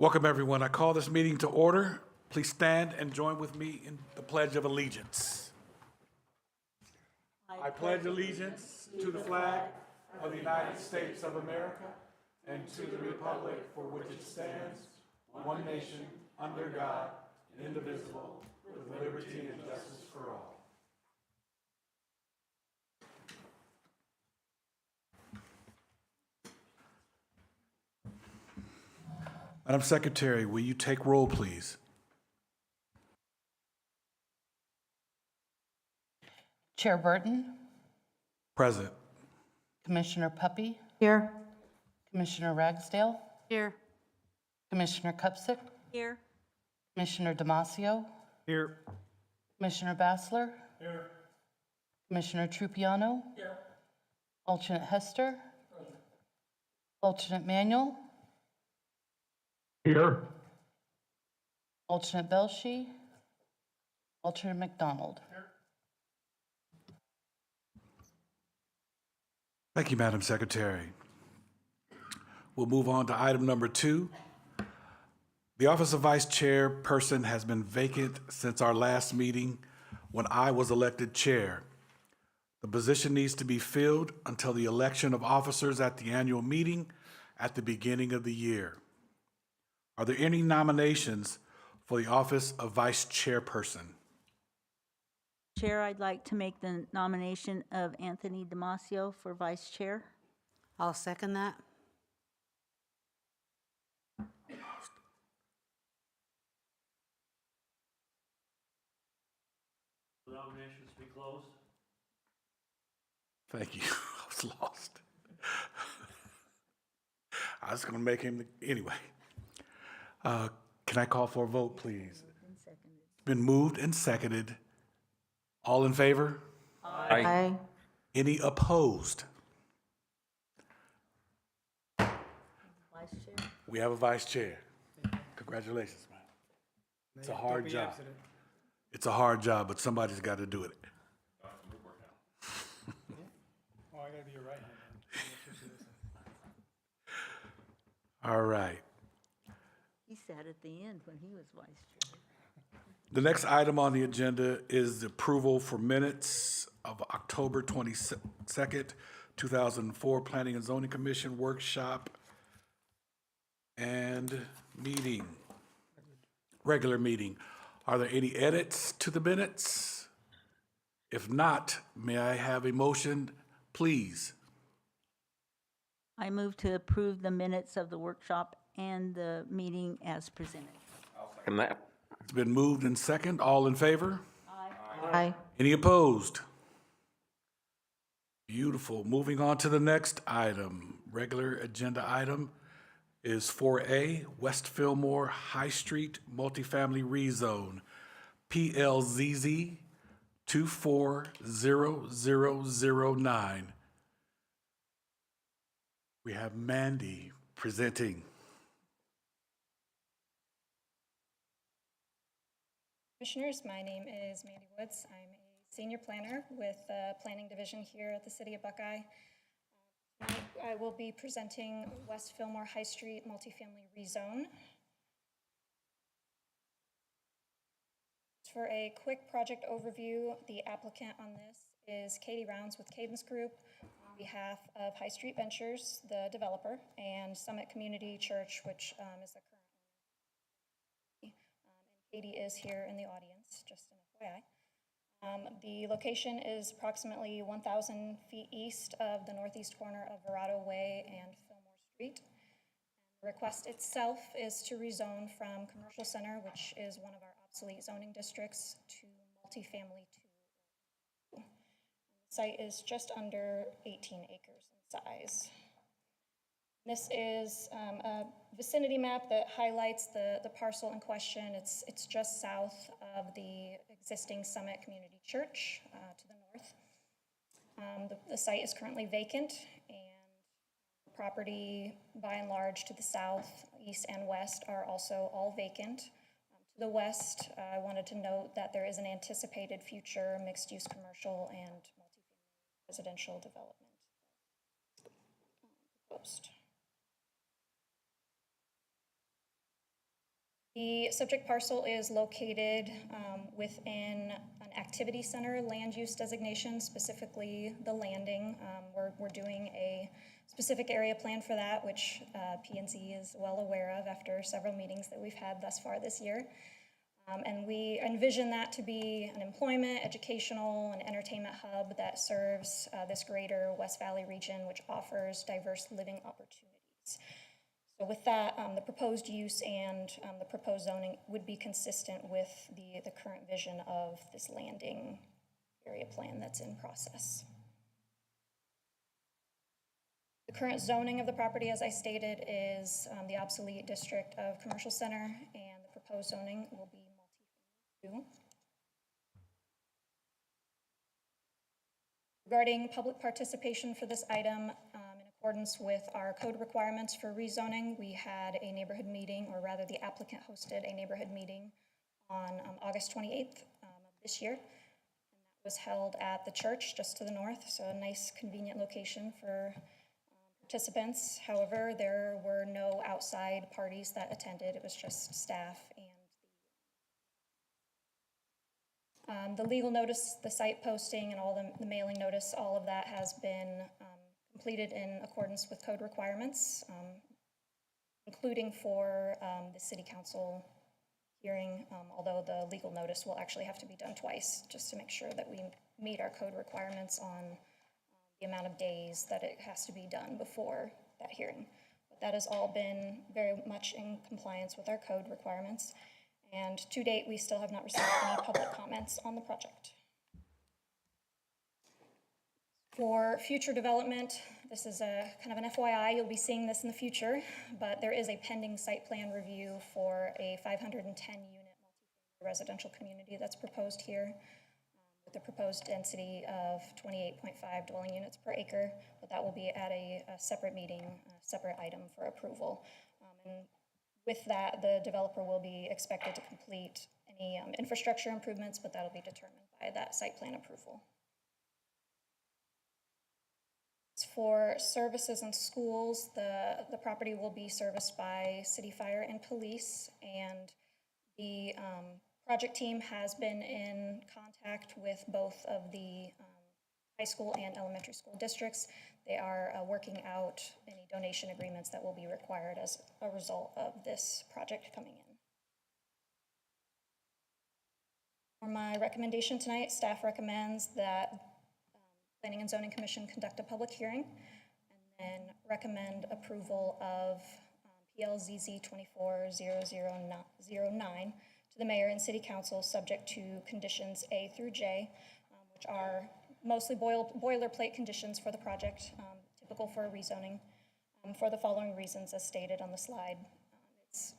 Welcome, everyone. I call this meeting to order. Please stand and join with me in the Pledge of Allegiance. I pledge allegiance to the flag of the United States of America and to the republic for which it stands, one nation, under God, indivisible, with liberty and justice for all. Madam Secretary, will you take roll, please? Chair Burton, Present. Commissioner Puppy, Here. Commissioner Ragsdale, Here. Commissioner Kupsick, Here. Commissioner Damasio, Here. Commissioner Bassler, Commissioner Trupiano, Alternate Hester, Alternate Manuel, Here. Alternate Belshi, Alternate McDonald. Thank you, Madam Secretary. We'll move on to item number 2. The office of Vice Chairperson has been vacant since our last meeting when I was elected chair. The position needs to be filled until the election of officers at the annual meeting at the beginning of the year. Are there any nominations for the office of Vice Chairperson? Chair, I'd like to make the nomination of Anthony Damasio for Vice Chair. I'll second that. The nominations be closed. Thank you. I was lost. I was going to make him, anyway. Can I call for a vote, please? It's been moved and seconded. All in favor? Aye. Any opposed? Vice Chair. We have a vice chair. Congratulations, man. It's a hard job. It's a hard job, but somebody's got to do it. Oh, I gotta be your right hand. All right. He sat at the end when he was Vice Chair. The next item on the agenda is the approval for minutes of October 22nd, 2004 Planning and Zoning Commission workshop and meeting, regular meeting. Are there any edits to the minutes? If not, may I have a motion, please? I move to approve the minutes of the workshop and the meeting as presented. Second that. It's been moved and second. All in favor? Aye. Any opposed? Beautiful. Moving on to the next item. Regular agenda item is 4A, West Fillmore High Street Multifamily Rezone, PLZZ 240009. We have Mandy presenting. Commissioners, my name is Mandy Woods. I'm a senior planner with the Planning Division here at the City of Buckeye. Tonight, I will be presenting West Fillmore High Street Multifamily Rezone. For a quick project overview, the applicant on this is Katie Rounds with Cadence Group on behalf of High Street Ventures, the developer, and Summit Community Church, which is the current owner. Katie is here in the audience, just an FYI. The location is approximately 1,000 feet east of the northeast corner of Verado Way and Fillmore Street. The request itself is to rezone from Commercial Center, which is one of our obsolete zoning districts, to multifamily 2. The site is just under 18 acres in size. This is a vicinity map that highlights the parcel in question. It's just south of the existing Summit Community Church to the north. The site is currently vacant, and the property by and large to the south, east, and west are also all vacant. To the west, I wanted to note that there is an anticipated future mixed-use commercial and multifamily residential development proposed. The subject parcel is located within an activity center land use designation, specifically the landing. We're doing a specific area plan for that, which P&Z is well aware of after several meetings that we've had thus far this year. And we envision that to be an employment, educational, and entertainment hub that serves this greater West Valley region, which offers diverse living opportunities. So with that, the proposed use and the proposed zoning would be consistent with the current vision of this landing area plan that's in process. The current zoning of the property, as I stated, is the obsolete district of commercial center, and the proposed zoning will be multi-family 2. Regarding public participation for this item, in accordance with our code requirements for rezoning, we had a neighborhood meeting, or rather the applicant hosted a neighborhood meeting on August 28th of this year. And that was held at the church just to the north, so a nice convenient location for participants. However, there were no outside parties that attended. It was just staff and the legal notice, the site posting, and all the mailing notice, all of that has been completed in accordance with code requirements, including for the city council hearing, although the legal notice will actually have to be done twice, just to make sure that we meet our code requirements on the amount of days that it has to be done before that hearing. But that has all been very much in compliance with our code requirements. And to date, we still have not received any public comments on the project. For future development, this is a kind of an FYI, you'll be seeing this in the future, but there is a pending site plan review for a 510-unit multifamily residential community that's proposed here, with a proposed density of 28.5 dwelling units per acre, but that will be at a separate meeting, a separate item for approval. And with that, the developer will be expected to complete any infrastructure improvements, but that'll be determined by that site plan approval. For services and schools, the property will be serviced by City Fire and Police, and the project team has been in contact with both of the high school and elementary school districts. They are working out any donation agreements that will be required as a result of this project coming in. For my recommendation tonight, staff recommends that Planning and Zoning Commission conduct a public hearing and then recommend approval of PLZZ 240009 to the mayor and city council, subject to conditions A through J, which are mostly boilerplate conditions for the project, typical for a rezoning, for the following reasons as stated on the slide.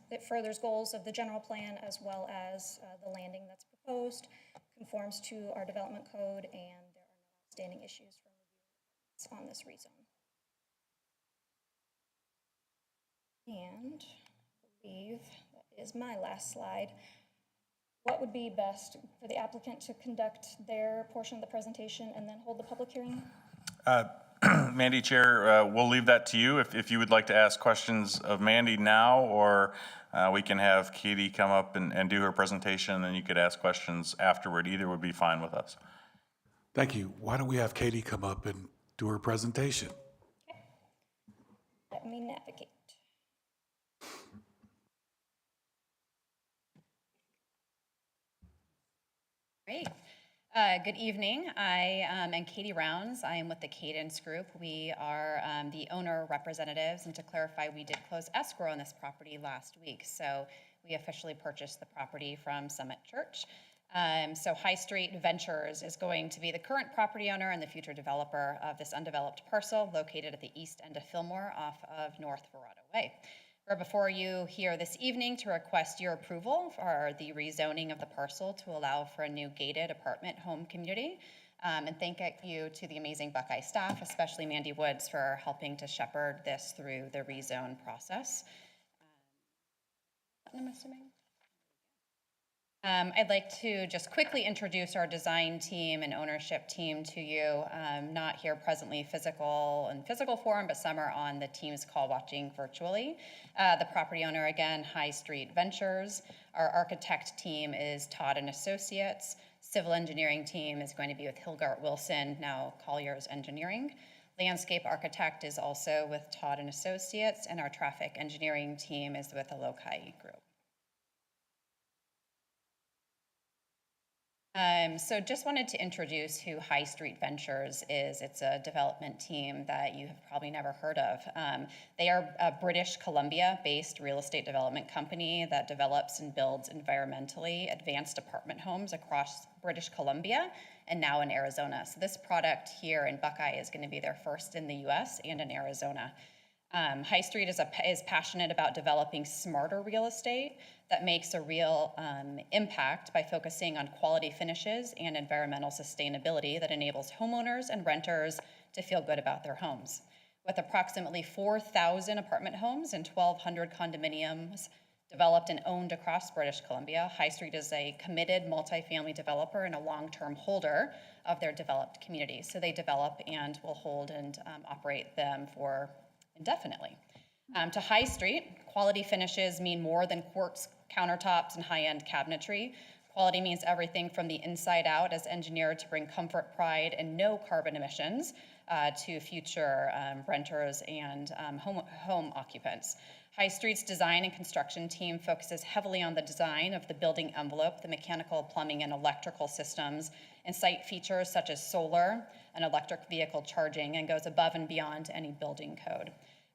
It furthers goals of the general plan as well as the landing that's proposed, conforms to our development code, and there are no outstanding issues from review on this rezone. And I believe that is my last slide. What would be best for the applicant to conduct their portion of the presentation and then hold the public hearing? Mandy, Chair, we'll leave that to you. If you would like to ask questions of Mandy now, or we can have Katie come up and do her presentation, and then you could ask questions afterward. Either would be fine with us. Thank you. Why don't we have Katie come up and do her presentation? Okay. Let me navigate. Great. Good evening. I am Katie Rounds. I am with the Cadence Group. We are the owner representatives, and to clarify, we did close escrow on this property last week, so we officially purchased the property from Summit Church. So High Street Ventures is going to be the current property owner and the future developer of this undeveloped parcel located at the east end of Fillmore off of North Verrado Way. We're before you here this evening to request your approval for the rezoning of the parcel to allow for a new gated apartment home community. And thank you to the amazing Buckeye staff, especially Mandy Woods, for helping to shepherd this through the rezone process. I'm assuming. I'd like to just quickly introduce our design team and ownership team to you. Not here presently in physical form, but some are on the Teams call watching virtually. The property owner, again, High Street Ventures. Our architect team is Todd and Associates. Civil engineering team is going to be with Hilgart Wilson, now Colliers Engineering. Landscape architect is also with Todd and Associates, and our traffic engineering team is with the Lokai Group. So just wanted to introduce who High Street Ventures is. It's a development team that you have probably never heard of. They are a British Columbia-based real estate development company that develops and builds environmentally advanced apartment homes across British Columbia and now in Arizona. So this product here in Buckeye is going to be their first in the US and in Arizona. High Street is passionate about developing smarter real estate that makes a real impact by focusing on quality finishes and environmental sustainability that enables homeowners and renters to feel good about their homes. With approximately 4,000 apartment homes and 1,200 condominiums developed and owned across British Columbia, High Street is a committed multifamily developer and a long-term holder of their developed communities. So they develop and will hold and operate them for indefinitely. To High Street, quality finishes mean more than quartz countertops and high-end cabinetry. Quality means everything from the inside out as engineered to bring comfort, pride, and no carbon emissions to future renters and home occupants. High Street's design and construction team focuses heavily on the design of the building envelope, the mechanical, plumbing, and electrical systems, and site features such as solar and electric vehicle charging, and goes above and beyond any building code.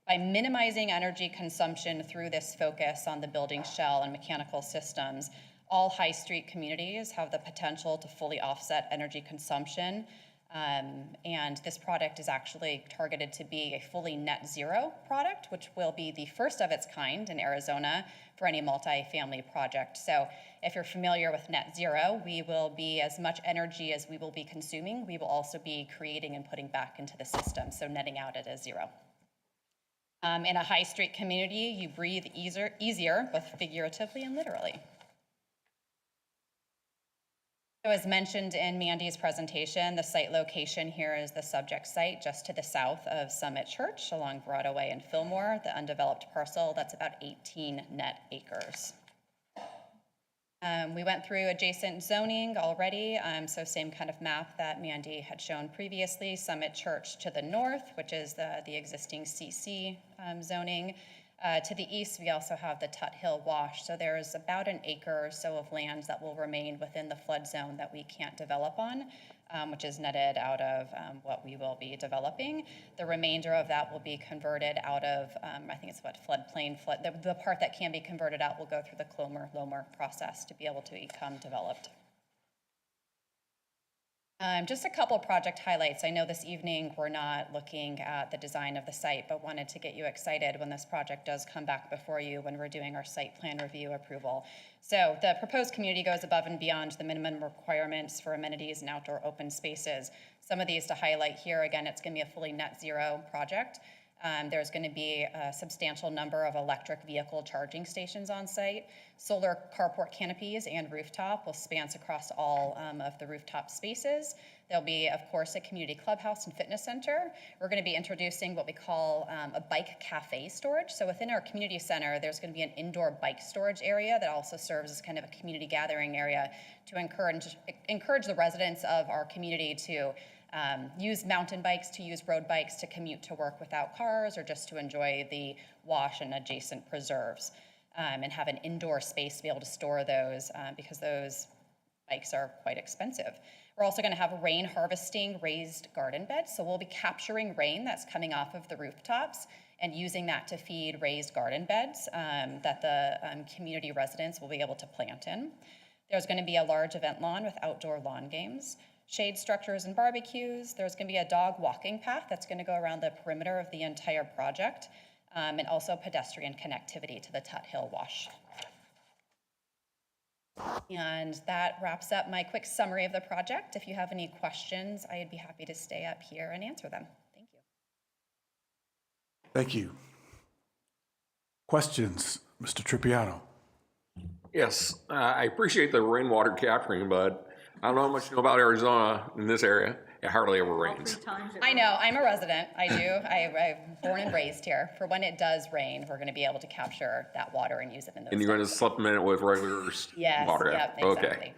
By minimizing energy consumption through this focus on the building shell and mechanical systems, all High Street communities have the potential to fully offset energy consumption. And this product is actually targeted to be a fully net zero product, which will be the first of its kind in Arizona for any multifamily project. So if you're familiar with net zero, we will be as much energy as we will be consuming, we will also be creating and putting back into the system, so netting out at a zero. In a High Street community, you breathe easier, both figuratively and literally. So as mentioned in Mandy's presentation, the site location here is the subject site just to the south of Summit Church along Broadway and Fillmore, the undeveloped parcel that's about 18 net acres. We went through adjacent zoning already, so same kind of map that Mandy had shown previously. Summit Church to the north, which is the existing CC zoning. To the east, we also have the Tut Hill Wash. So there's about an acre or so of land that will remain within the flood zone that we can't develop on, which is netted out of what we will be developing. The remainder of that will be converted out of, I think it's what, floodplain. The part that can be converted out will go through the Clomer-Lomer process to be able to become developed. Just a couple project highlights. I know this evening we're not looking at the design of the site, but wanted to get you excited when this project does come back before you when we're doing our site plan review approval. So the proposed community goes above and beyond the minimum requirements for amenities and outdoor open spaces. Some of these to highlight here, again, it's going to be a fully net zero project. There's going to be a substantial number of electric vehicle charging stations on site. Solar carport canopies and rooftop will span across all of the rooftop spaces. There'll be, of course, a community clubhouse and fitness center. We're going to be introducing what we call a bike cafe storage. So within our community center, there's going to be an indoor bike storage area that also serves as kind of a community gathering area to encourage the residents of our community to use mountain bikes, to use road bikes to commute to work without cars, or just to enjoy the wash and adjacent preserves, and have an indoor space to be able to store those because those bikes are quite expensive. We're also going to have rain harvesting raised garden beds. So we'll be capturing rain that's coming off of the rooftops and using that to feed raised garden beds that the community residents will be able to plant in. There's going to be a large event lawn with outdoor lawn games, shade structures and barbecues. There's going to be a dog walking path that's going to go around the perimeter of the entire project, and also pedestrian connectivity to the Tut Hill Wash. And that wraps up my quick summary of the project. If you have any questions, I'd be happy to stay up here and answer them. Thank you. Thank you. Questions, Mr. Tripiano? Yes, I appreciate the rainwater capturing, but I don't know how much you know about Arizona in this area. It hardly ever All rains. 3 times. I know, I'm a resident, I do. I'm born and raised here. For when it does rain, we're gonna be able to capture that water and use it in those. And you're going to tanks. supplement it with regular Yes, water? yep, Okay. exactly.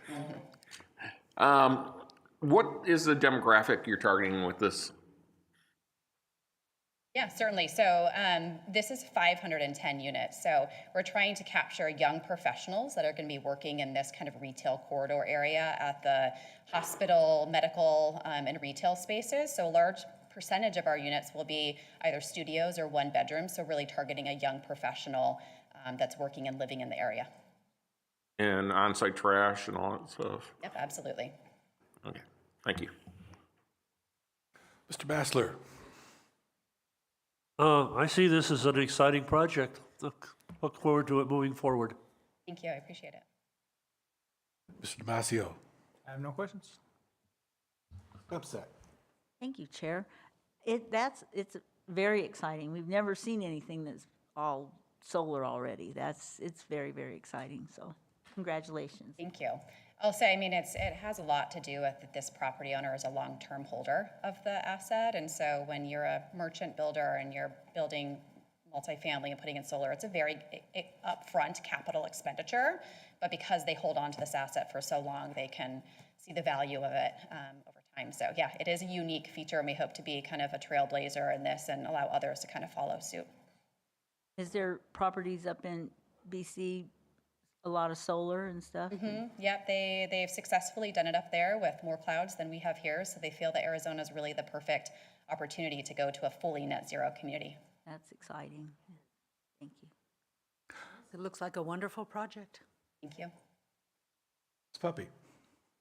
Mhm. What is the demographic you're targeting with this? Yeah, certainly. So this is 510 units. So we're trying to capture young professionals that are going to be working in this kind of retail corridor area at the hospital, medical, and retail spaces. So a large percentage of our units will be either studios or one bedrooms. So really targeting a young professional that's working and living in the area. And on-site trash and all that stuff? Yep, absolutely. Okay, thank you. Mr. Bassler? I see this as an exciting project. Look forward to it moving forward. Thank you. I appreciate it. Mr. Damasio? I have no questions. Upset. Thank you, Chair. It's very exciting. We've never seen anything that's all solar already. It's very, very exciting, so congratulations. Thank you. I'll say, I mean, it has a lot to do with that this property owner is a long-term holder of the asset. And so when you're a merchant builder and you're building multifamily and putting in solar, it's a very upfront capital expenditure. But because they hold on to this asset for so long, they can see the value of it over time. So yeah, it is a unique feature, and we hope to be kind of a trailblazer in this and allow others to kind of follow suit. Is there properties up in BC, a lot of solar and stuff? Yep, they've successfully done it up there with more clouds than we have here. So they feel that Arizona is really the perfect opportunity to go to a fully net zero community. That's exciting. Thank you. It looks like a wonderful project. Thank you. Ms. Puppy?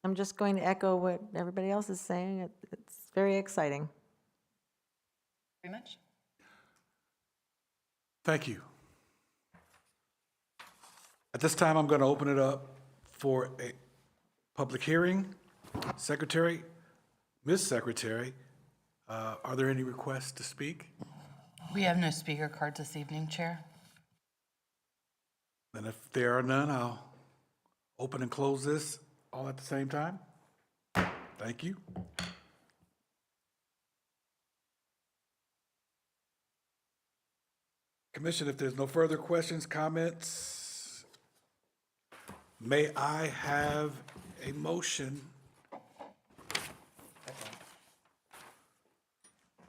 I'm just going to echo what everybody else is saying. It's very exciting. Very much. Thank you. At this time, I'm going to open it up for a public hearing. Secretary, Ms. Secretary, are there any requests to speak? We have no speaker cards this evening, Chair. And if there are none, I'll open and close this all at the same time. Thank you. Commission, if there's no further questions, comments, may I have a motion?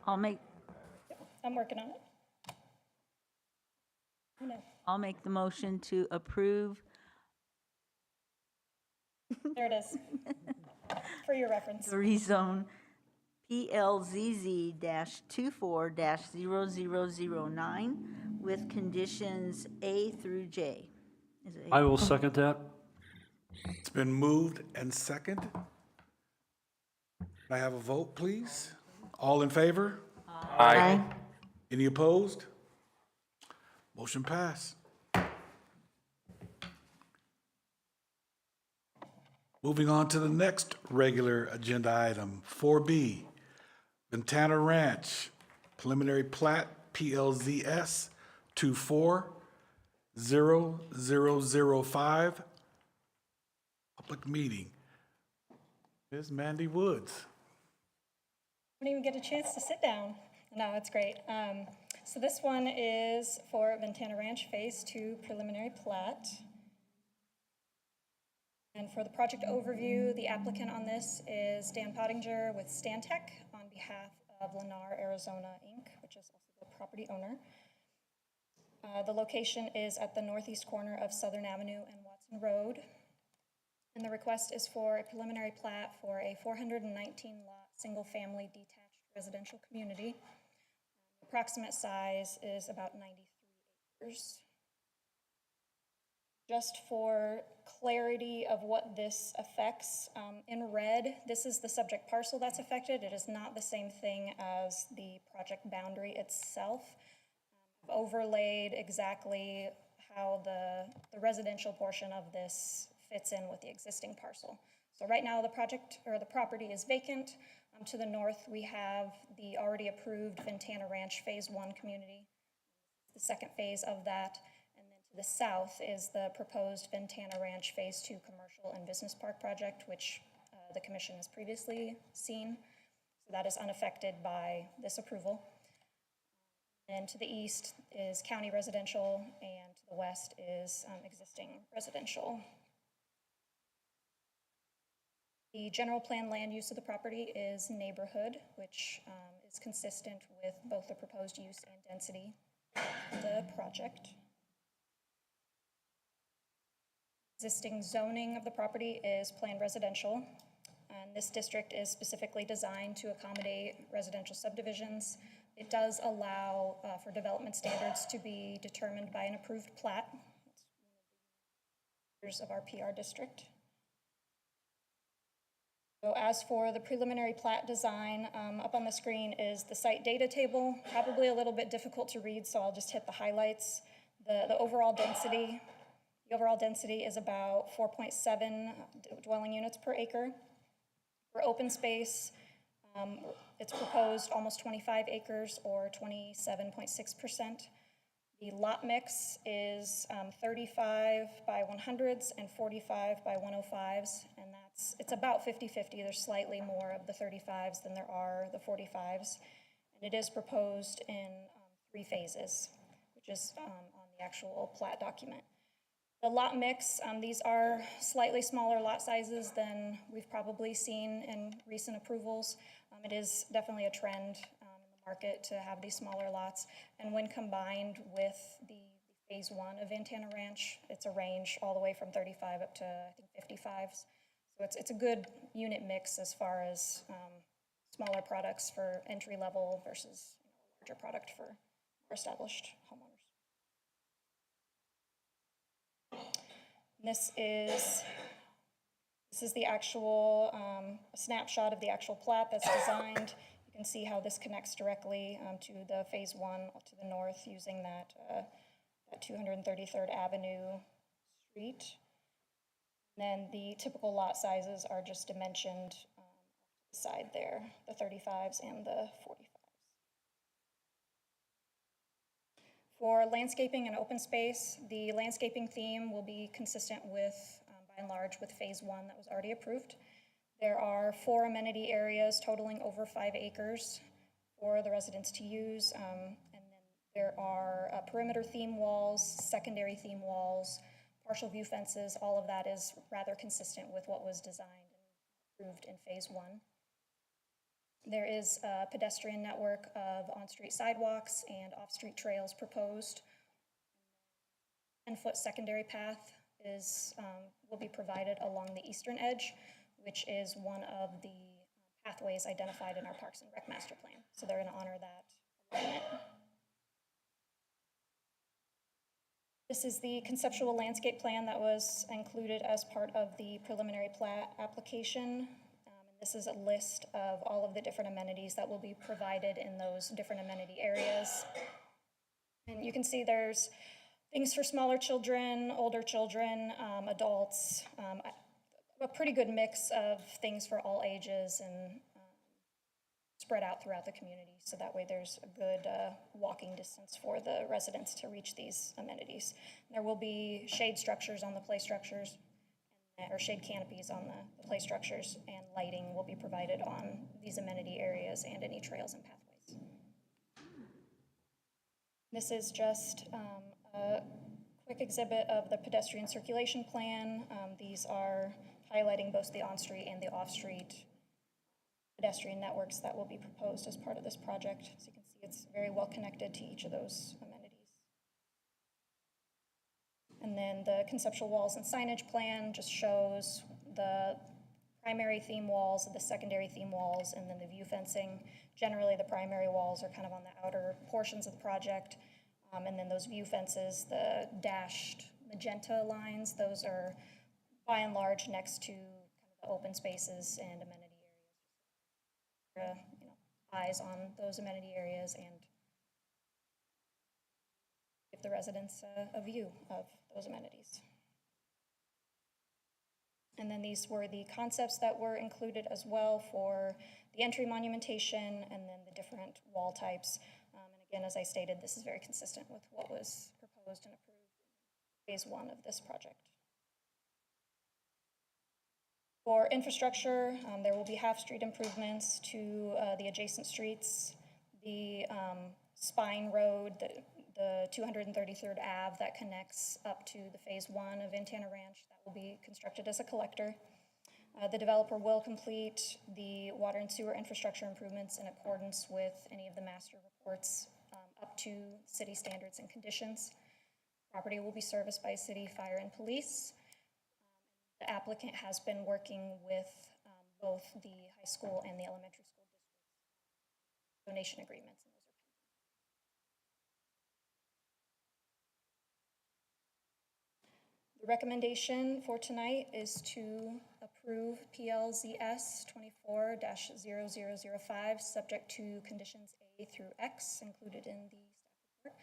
I'm working on it. Oh, no, I'll make the motion to approve. there it is. For your reference. The rezone PLZZ-24-0009 with conditions A through J. Is it A? I will second that. It's been moved and second. Can I have a vote, please? All in favor? Aye. Any opposed? Motion passed. Moving on to the next regular agenda item, 4B, Ventana Ranch, preliminary plat, PLZS 240005, public meeting. Ms. Mandy Woods. Don't even get a chance to sit down. No, it's great. So this one is for Ventana Ranch Phase 2 preliminary plat. And for the project overview, the applicant on this is Dan Pottinger with Stantec on behalf of Lennar Arizona Inc., which is also the property owner. The location is at the northeast corner of Southern Avenue and Watson Road. And the request is for a preliminary plat for a 419-lot, single-family detached residential community. The approximate size is about 93 acres. Just for clarity of what this affects, in red, this is the subject parcel that's affected. It is not the same thing as the project boundary itself. I've overlaid exactly how the residential portion of this fits in with the existing parcel. So right now the project or the property is vacant. To the north, we have the already approved Ventana Ranch Phase 1 community, the second phase of that. And then To the south is the proposed Ventana Ranch Phase 2 Commercial and Business Park project, which the commission has previously seen. So that is unaffected by this approval. And to the east is county residential, and to the west is existing residential. The general plan land use of the property is neighborhood, which is consistent with both the proposed use and density of the project. Existing zoning of the property is planned residential, and this district is specifically designed to accommodate residential subdivisions. It does allow for development standards to be determined by an approved plat. That's one of the features of our PR district. So as for the preliminary plat design, up on the screen is the site data table. Probably a little bit difficult to read, so I'll just hit the highlights. The overall density is about 4.7 dwelling units per acre. For open space, it's proposed almost 25 acres or 27.6%. The lot mix is 35 by 100s and 45 by 105s, and it's about 50-50. There's slightly more of the 35s than there are the 45s, and it is proposed in 3 phases, which is on the actual plat document. The lot mix, these are slightly smaller lot sizes than we've probably seen in recent approvals. It is definitely a trend market to have these smaller lots, and when combined with the phase 1 of Ventana Ranch, it's a range all the way from 35 up to I think 55s. So it's a good unit mix as far as smaller products for entry level versus a larger product for more established homeowners. This is the actual snapshot of the actual plat that's designed. You can see how this connects directly to the phase 1 to the north using that 233rd Avenue street. And then the typical lot sizes are just dimensioned off to the side there, the 35s and the 45s. For landscaping and open space, the landscaping theme will be consistent with, by and large, with phase 1 that was already approved. There are 4 amenity areas totaling over 5 acres for the residents to use. And then there are perimeter theme walls, secondary theme walls, partial view fences. All of that is rather consistent with what was designed and approved in phase 1. There is a pedestrian network of on-street sidewalks and off-street trails proposed. 10-foot secondary path will be provided along the eastern edge, which is one of the pathways identified in our Parks and Rec master plan. So they're going to honor that alignment. This is the conceptual landscape plan that was included as part of the preliminary plat application. This is a list of all of the different amenities that will be provided in those different amenity areas. And you can see there's things for smaller children, older children, adults, a pretty good mix of things for all ages and spread out throughout the community. So that way there's a good walking distance for the residents to reach these amenities. There will be shade structures on the play structures, or shade canopies on the play structures, and lighting will be provided on these amenity areas and any trails and pathways. This is just a quick exhibit of the pedestrian circulation plan. These are highlighting both the on-street and the off-street pedestrian networks that will be proposed as part of this project. So you can see it's very well connected to each of those amenities. And then the conceptual walls and signage plan just shows the primary theme walls, the secondary theme walls, and then the view fencing. Generally, the primary walls are kind of on the outer portions of the project. And then those view fences, the dashed magenta lines, those are by and large next to kind of the open spaces and amenity areas. Eyes on those amenity areas and give the residents a view of those amenities. And then these were the concepts that were included as well for the entry monumentation and then the different wall types. And again, as I stated, this is very consistent with what was proposed and approved phase one of this project. For infrastructure, there will be half-street improvements to the adjacent streets, the Spine Road, the 233rd Ave that connects up to the phase one of Ventana Ranch, that will be constructed as a collector. The developer will complete the water and sewer infrastructure improvements in accordance with any of the master reports up to city standards and conditions. Property will be serviced by city fire and police. The applicant has been working with both the high school and the elementary school districts. Donation agreements, and those are pending. The recommendation for tonight is to approve PLZS 24-0005, subject to conditions A through X included in the staff report.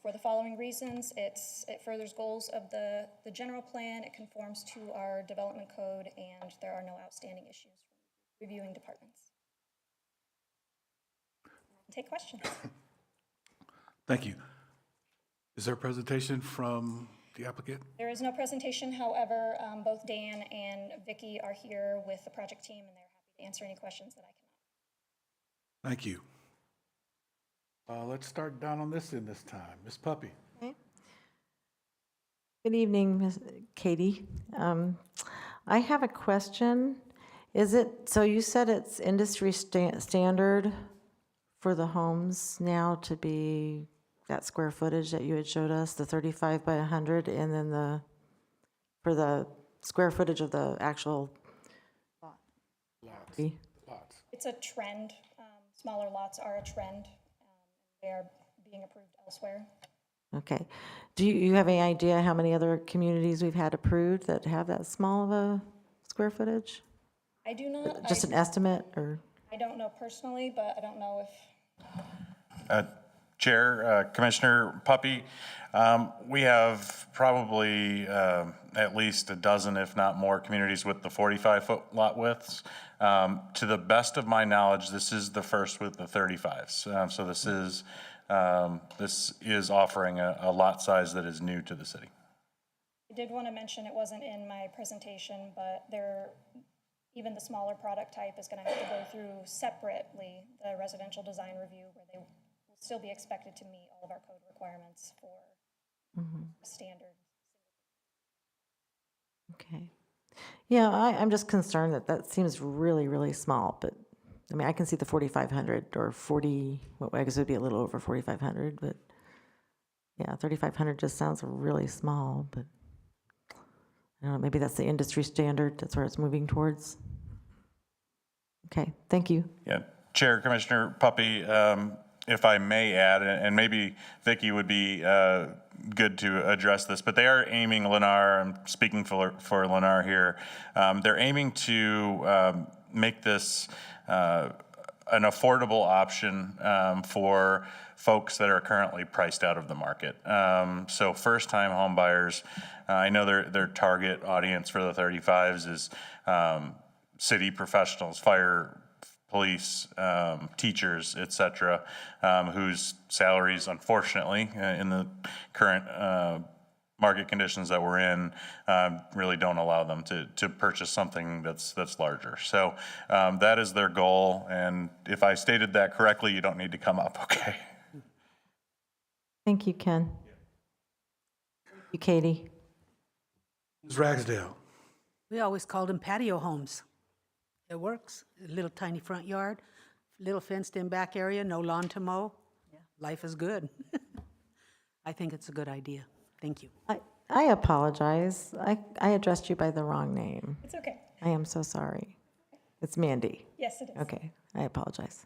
For the following reasons: it furthers goals of the general plan, it conforms to our development code, and there are no outstanding issues from reviewing departments. Take questions. Thank you. Is there a presentation from the applicant? There is no presentation, however, both Dan and Vicki are here with the project team, and they're happy to answer any questions that I cannot. Thank you. Let's start down on this end this time. Ms. Puppy. Okay. Good evening, Ms. Katie. I have a question. So you said it's industry standard for the homes now to be that square footage that you had showed us, the 35 by 100, and then for the square footage of the actual Lots. It's a trend. Smaller lots are a trend. They are being approved elsewhere. Okay. Do you have any idea how many other communities we've had approved that have that small of a square footage? I do not. Just an estimate, or? I don't know personally, but I don't know if Chair, Commissioner Puppy, we have probably at least a dozen, if not more, communities with the 45-foot lot widths. To the best of my knowledge, this is the first with the 35s. So this is offering a lot size that is new to the city. I did want to mention, it wasn't in my presentation, but even the smaller product type is going to have to go through separately the residential design review, where they will still be expected to meet all of our code requirements for standard. Okay. Yeah, I'm just concerned that seems really, really small, but, I mean, I can see the 4,500 or 40, well, I guess it would be a little over 4,500, but, yeah, 3,500 just sounds really small, but, I don't know, maybe that's the industry standard, that's where it's moving towards. Okay, thank you. Yeah, Chair, Commissioner Puppy, if I may add, and maybe Vicki would be good to address this, but they are aiming, Lennar, I'm speaking for Lennar here, they're aiming to make this an affordable option for folks that are currently priced out of the market. So first-time home buyers, I know their target audience for the 35s is city professionals, fire, police, teachers, et cetera, whose salaries, unfortunately, in the current market conditions that we're in, really don't allow them to purchase something that's larger. So that is their goal, and if I stated that correctly, you don't need to come up, okay? Thank you, Ken. Thank you, Katie. Ms. Ragsdale. We always called them patio homes. It works. A little tiny front yard, little fenced-in back area, no lawn to mow. Yeah. Life is good. I think it's a good idea. Thank you. I apologize. I addressed you by the wrong name. It's okay. I am so sorry. It's Mandy. Yes, it is. Okay, I apologize.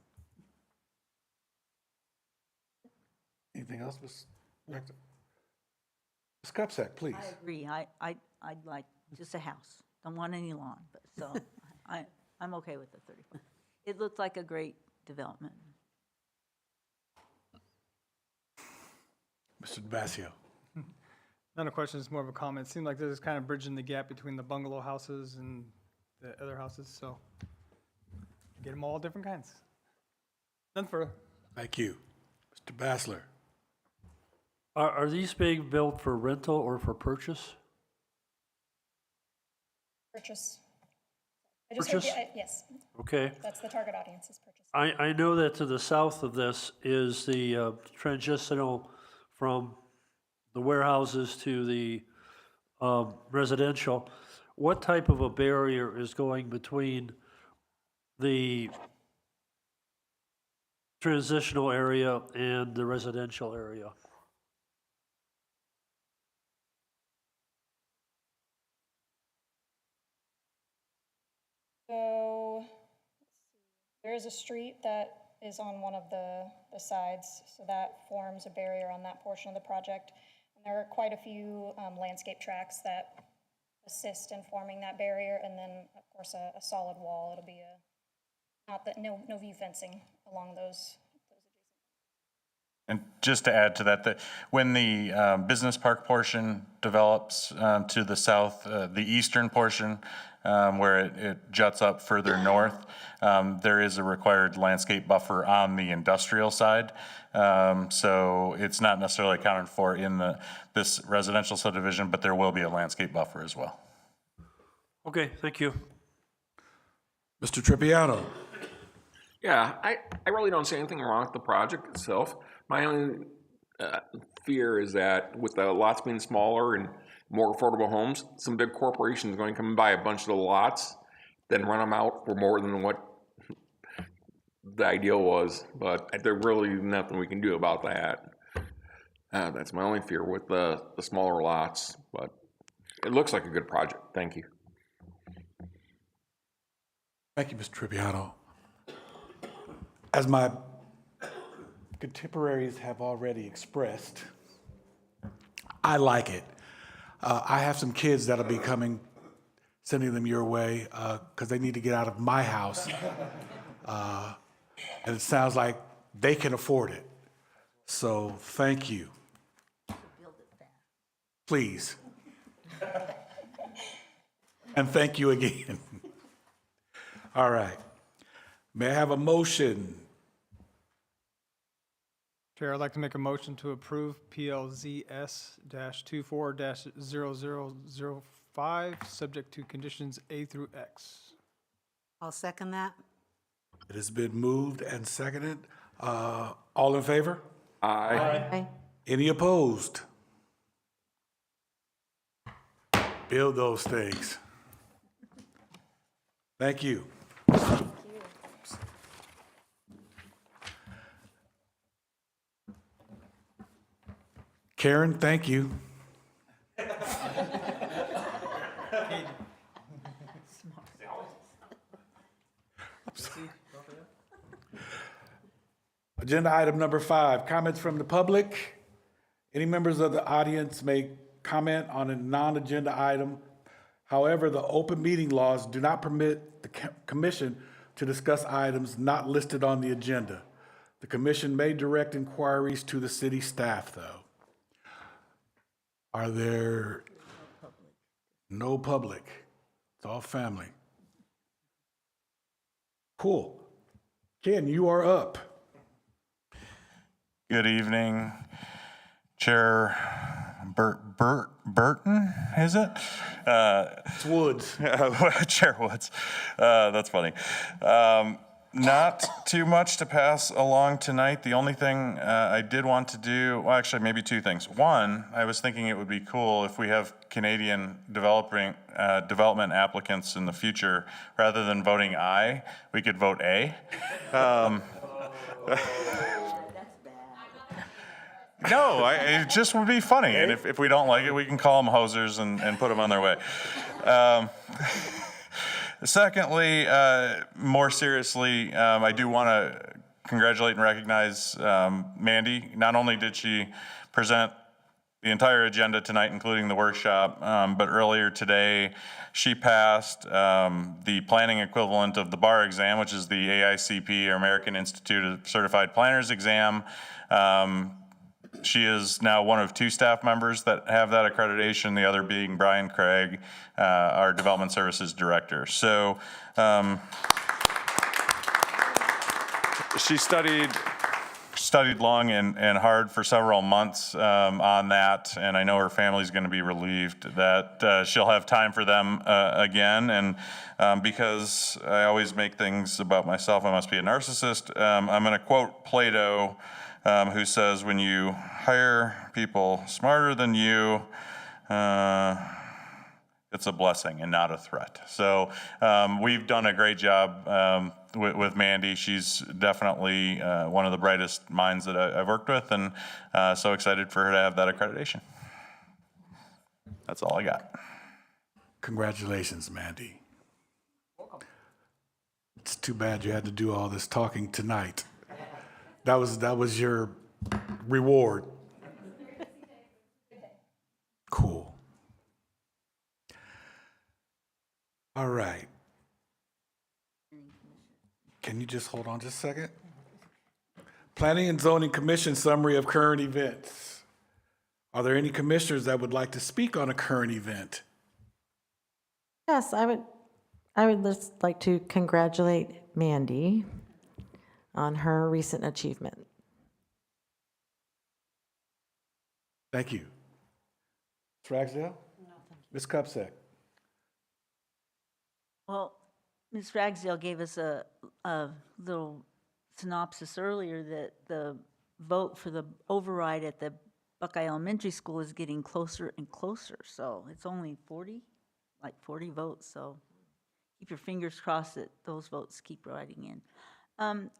Anything else, Ms. Ragsdale? Ms. Kupsak, please. I agree. I'd like just a house. Don't want any lawn, but so I'm okay with the 35. It looks like a great development. Mr. DeBasio. Not a question, it's more of a comment. It seemed like this is kind of bridging the gap between the bungalow houses and the other houses, so get them all different kinds. None further. Thank you. Mr. Bassler. Are these being built for rental or for purchase? Purchase. I just heard Purchase? yes, Okay. that's the target audience is purchase. I know that to the south of this is the transitional from the warehouses to the residential. What type of a barrier is going between the transitional area and the residential area? So, let's see. There is a street that is on one of the sides, so that forms a barrier on that portion of the project. And there are quite a few landscape tracks that assist in forming that barrier, and then, of course, a solid wall. It'll be no view fencing along those. And just to add to that, when the business park portion develops to the south, the eastern portion, where it juts up further north, there is a required landscape buffer on the industrial side. So it's not necessarily accounted for in this residential subdivision, but there will be a landscape buffer as well. Okay, thank you. Mr. Tripiano? Yeah, I really don't see anything wrong with the project itself. My only fear is that with the lots being smaller and more affordable homes, some big corporations are going to come and buy a bunch of the lots, then run them out for more than what the ideal was. But there's really nothing we can do about that. That's my only fear with the smaller lots, but it looks like a good project. Thank you. Thank you, Mr. Tripiano. As my contemporaries have already expressed, I like it. I have some kids that'll be coming, sending them your way, because they need to get out of my house. And it sounds like they can afford it. So thank you. Please. And thank you again. All right. May I have a motion? Chair, I'd like to make a motion to approve PLZS-24-0005, subject to conditions A through X. I'll second that. It has been moved and seconded. All in favor? Aye. Any opposed? Build those things. Thank you. Karen, thank you. Agenda item number 5, comments from the public. Any members of the audience may comment on a non-agenda item. However, the open meeting laws do not permit the commission to discuss items not listed on the agenda. The commission may direct inquiries to the city staff, though. Are there no public? It's all family. Cool. Ken, you are up. Good evening, Chair Burton, is it? It's Woods. Chair Woods. That's funny. Not too much to pass along tonight. The only thing I did want to do, well, actually, maybe two things. One, I was thinking it would be cool if we have Canadian development applicants in the future, rather than voting aye, we could vote A. No, it just would be funny. And if we don't like it, we can call them hosers and put them on their way. Secondly, more seriously, I do want to congratulate and recognize Mandy. Not only did she present the entire agenda tonight, including the workshop, but earlier today, she passed the planning equivalent of the bar exam, which is the AICP, or American Institute of Certified Planners exam. She is now one of 2 staff members that have that accreditation, the other being Brian Craig, our Development Services Director. So she studied studied long and hard for several months on that, and I know her family's going to be relieved that she'll have time for them again. And because I always make things about myself, I must be a narcissist. I'm going to quote Plato, who says, "When you hire people smarter than you, it's a blessing and not a threat." So we've done a great job with Mandy. She's definitely one of the brightest minds that I've worked with, and so excited for her to have that accreditation. That's all I got. Congratulations, Mandy. It's too bad you had to do all this talking tonight. That was your reward. Cool. All right. Can you just hold on just a second? Planning and Zoning Commission summary of current events. Are there any commissioners that would like to speak on a current event? Yes, I would just like to congratulate Mandy on her recent achievement. Thank you. Ms. Ragsdale? No, thank you. Ms. Kupsek? Well, Ms. Ragsdale gave us a little synopsis earlier that the vote for the override at the Buckeye Elementary School is getting closer and closer. So it's only 40 votes. So keep your fingers crossed that those votes keep riding in.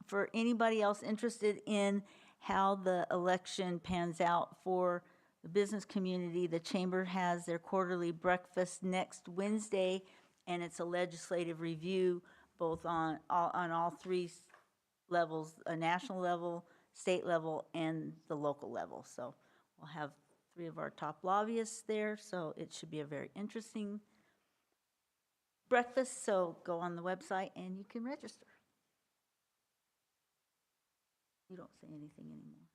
For anybody else interested in how the election pans out for the business community, the Chamber has their quarterly breakfast next Wednesday, and it's a legislative review both on all three levels, a national level, state level, and the local level. So we'll have 3 of our top lobbyists there, so it should be a very interesting breakfast. So go on the website and you can register. You don't say anything anymore.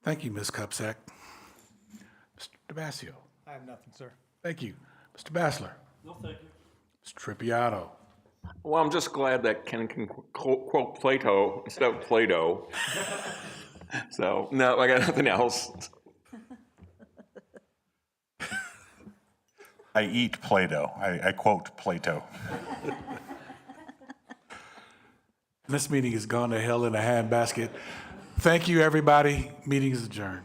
Thank you, Ms. Kupsek. Mr. DeBasio? I have nothing, sir. Thank you. Mr. Bassler? No, thank you. Mr. Trippiato? Well, I'm just glad that Ken can quote Plato instead of Play-Doh. So, no, I got nothing else. I eat Play-Doh. I quote Plato. This meeting has gone to hell in a handbasket. Thank you, everybody. Meeting is adjourned.